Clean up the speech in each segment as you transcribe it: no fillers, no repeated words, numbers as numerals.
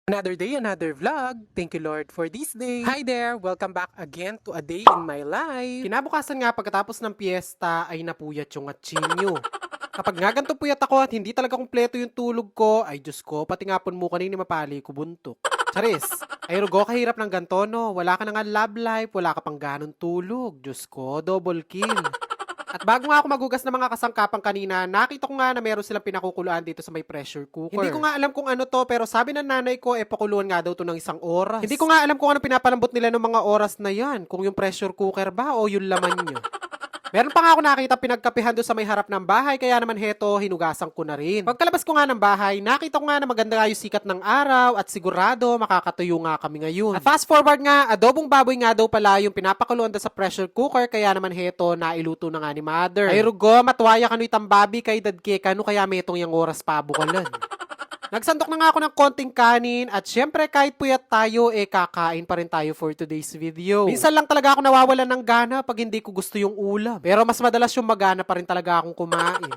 Another day, another vlog. Thank you Lord for this day. Hi there! Welcome back again to a day in my life. Kinabukasan nga pagkatapos ng piyesta ay napuyat yung atsinyo. Kapag nga ganito puyat ako at hindi talaga kumpleto yung tulog ko, ay Diyos ko, pati nga pun mo kanini mapali ko buntok. Charis, ay rugo kahirap ng ganto no, wala ka na nga love life, wala ka pang ganong tulog. Diyos ko, double kill. At bago nga ako magugas ng mga kasangkapan kanina, nakita ko nga na meron silang pinakukuluan dito sa may pressure cooker. Hindi ko nga alam kung ano to, pero sabi ng nanay ko, pakuluan nga daw to ng 1 oras. Hindi ko nga alam kung ano pinapalambot nila ng mga oras na yan, kung yung pressure cooker ba o yung laman nyo. Meron pa nga ako nakita pinagkapihan doon sa may harap ng bahay, kaya naman heto, hinugasan ko na rin. Pagkalabas ko nga ng bahay, nakita ko nga na maganda nga yung sikat ng araw at sigurado makakatuyo nga kami ngayon. At fast forward nga, adobong baboy nga daw pala yung pinapakuluan sa pressure cooker, kaya naman heto, nailuto na nga ni mother. Ay rugo, matwaya kanu itang babi kay dadke kanu kaya metong yung oras pabukalan. Nagsandok na nga ako ng konting kanin at syempre kahit puyat tayo, kakain pa rin tayo for today's video. Minsan lang talaga ako nawawalan ng gana pag hindi ko gusto yung ulam. Pero mas madalas yung magana pa rin talaga akong kumain.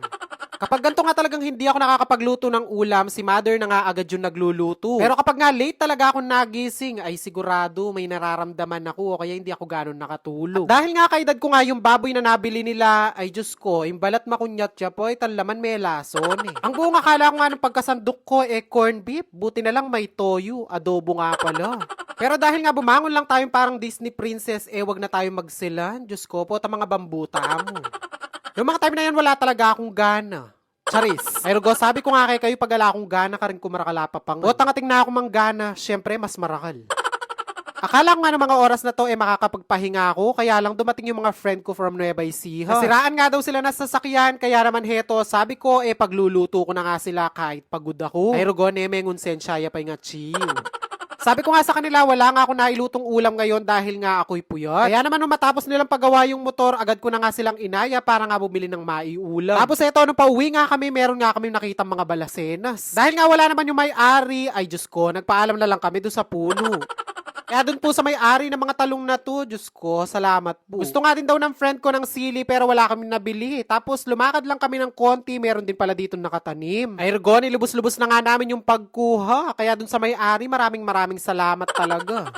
Kapag ganito nga talagang hindi ako nakakapagluto ng ulam, si mother na nga agad yung nagluluto. Pero kapag nga late talaga ako nagising, ay sigurado may nararamdaman ako o kaya hindi ako ganon nakatulog. At dahil nga kaedad ko nga yung baboy na nabili nila, ay Diyos ko, yung balat makunyat siya po, ay talaman may lason Ang buong akala ko nga ng pagkasandok ko, corn beef, buti na lang may toyo, adobo nga pala. Pero dahil nga bumangon lang tayong parang Disney princess, wag na tayo magsilan. Diyos ko po, mga bambuta mo. Yung mga time na yan, wala talaga akong gana. Charis. Ay rugo, sabi ko nga kay kayo, pag ala akong gana ka rin kumarakala pa pang. O tangating na ako mang gana, syempre mas marakal. Akala ko nga ng mga oras na to, makakapagpahinga ako, kaya lang dumating yung mga friend ko from Nueva Ecija. Nasiraan nga daw sila na sasakyan, kaya naman heto, sabi ko, pagluluto ko na nga sila kahit pagod ako. Ay rugo, mengun sensyaya pa nga chill. Sabi ko nga sa kanila, wala nga ako nailutong ulam ngayon dahil nga ako'y puyat. Kaya naman nung matapos nilang paggawa yung motor, agad ko na nga silang inaya para nga bumili ng maiulam. Tapos eto, nung pauwi nga kami, meron nga kami nakita mga balasenas. Dahil nga wala naman yung may-ari, ay Diyos ko, nagpaalam na lang kami doon sa puno. Kaya doon po sa may-ari ng mga talong na to, Diyos ko, salamat po. Gusto nga din daw ng friend ko ng sili pero wala kami nabili. Tapos lumakad lang kami ng konti, meron din pala dito nakatanim. Ay rugo, nilubos-lubos na nga namin yung pagkuha. Kaya doon sa may-ari, maraming salamat talaga.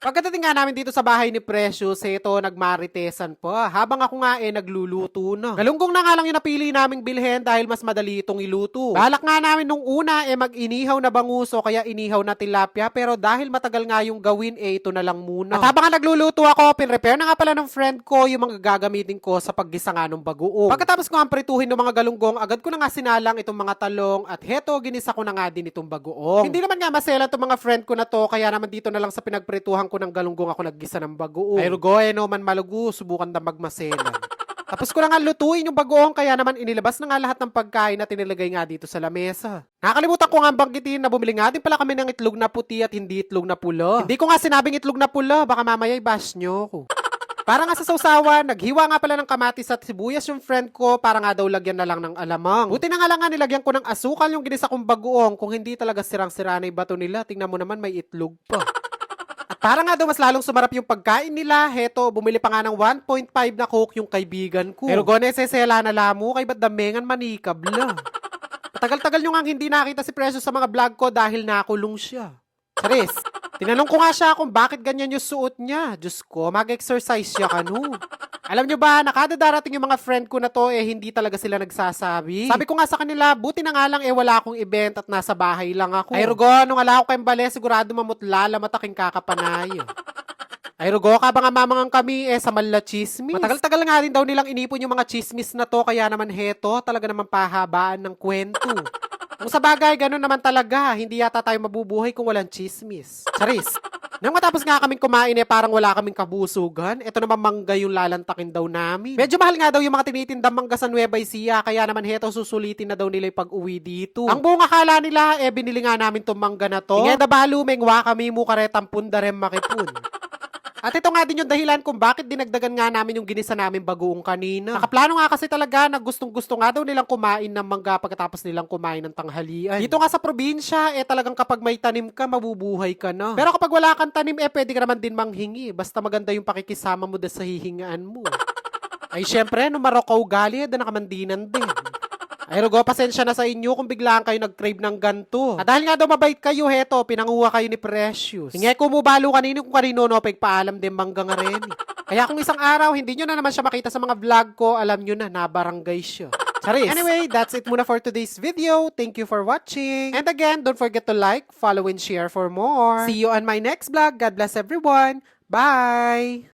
Pagkadating nga namin dito sa bahay ni Precious, ito nagmaritesan pa. Habang ako nga nagluluto na. Galunggong na nga lang yung napili naming bilhin dahil mas madali itong iluto. Balak nga namin nung una mag-inihaw na banguso kaya inihaw na tilapia pero dahil matagal nga yung gawin ito na lang muna. At habang nga nagluluto ako, pinrepair na nga pala ng friend ko yung mga gagamitin ko sa paggisa nga ng bagoong. Pagkatapos ko ang prituhin ng mga galunggong, agad ko na nga sinalang itong mga talong at heto ginisa ko na nga din itong bagoong. Hindi naman nga masela itong mga friend ko na to kaya naman dito na lang sa pinagprituhan ko ng galunggong ako naggisa ng bagoong. Ay rugo, no man malugo, subukan na magmaselan. Tapos ko na nga lutuin yung bagoong kaya naman inilabas na nga lahat ng pagkain na tinilagay nga dito sa lamesa. Nakalimutan ko nga banggitin na bumili nga din pala kami ng itlog na puti at hindi itlog na pula. Hindi ko nga sinabing itlog na pula, baka mamaya i-bash nyo ko. Para nga sa sausawan, naghiwa nga pala ng kamatis at sibuyas yung friend ko para nga daw lagyan na lang ng alamang. Buti na nga lang nga nilagyan ko ng asukal yung ginisa kong bagoong kung hindi talaga sirang-sira na yung bato nila. Tingnan mo naman may itlog pa. At para nga daw mas lalong sumarap yung pagkain nila, heto, bumili pa nga ng 1.5 na coke yung kaibigan ko. Pero gone sesela na lamo, kay ba't damengan manikab la. Tagal-tagal nyo nga hindi nakita si Precious sa mga vlog ko dahil nakulong siya. Charis, tinanong ko nga siya kung bakit ganyan yung suot niya. Diyos ko, mag-exercise siya kanu. Alam nyo ba, nakadadarating yung mga friend ko na to, hindi talaga sila nagsasabi. Sabi ko nga sa kanila, buti na nga lang wala akong event at nasa bahay lang ako. Ay rugo, nung ala ko kayong bale, sigurado mamutla, mataking kakapanay. Ay rugo, kabang mamangang kami sa mala chismis. Matagal-tagal nga rin daw nilang inipon yung mga chismis na to, kaya naman heto, talaga naman pahabaan ng kwento. Kung sa bagay, ganun naman talaga, hindi yata tayo mabubuhay kung walang chismis. Charis. Nang matapos nga kaming kumain parang wala kaming kabusugan. Ito naman mangga yung lalantakin daw namin. Medyo mahal nga daw yung mga tinitindang mangga sa Nueva Ecija, kaya naman heto susulitin na daw nila yung pag-uwi dito. Ang buong akala nila, binili nga namin tong mangga na to. Ingeda balu, mengwa kami mo karetang pundarem makipun. At ito nga din yung dahilan kung bakit dinagdagan nga namin yung ginisa namin bagoong kanina. Nakaplano nga kasi talaga na gustong-gusto nga daw nilang kumain ng mangga pagkatapos nilang kumain ng tanghalian. Dito nga sa probinsya, talagang kapag may tanim ka, mabubuhay ka na. Pero kapag wala kang tanim, pwede ka naman din manghingi. Basta maganda yung pakikisama mo sa hihingaan mo. Ay syempre, no Maroko ugali, na nakamandinan din. Ay, Rugo, pasensya na sa inyo kung biglaan kayo nag-crave ng ganto. At dahil nga daw mabait kayo, heto, pinanguha kayo ni Precious. Hingi ko mo balo kanino kung kanino no, pagpaalam din bangga nga rin. Kaya kung isang araw, hindi nyo na naman siya makita sa mga vlog ko, alam nyo na, nabarangay siya. Charis. Anyway, that's it muna for today's video. Thank you for watching. And again, don't forget to like, follow, and share for more. See you on my next vlog. God bless everyone. Bye!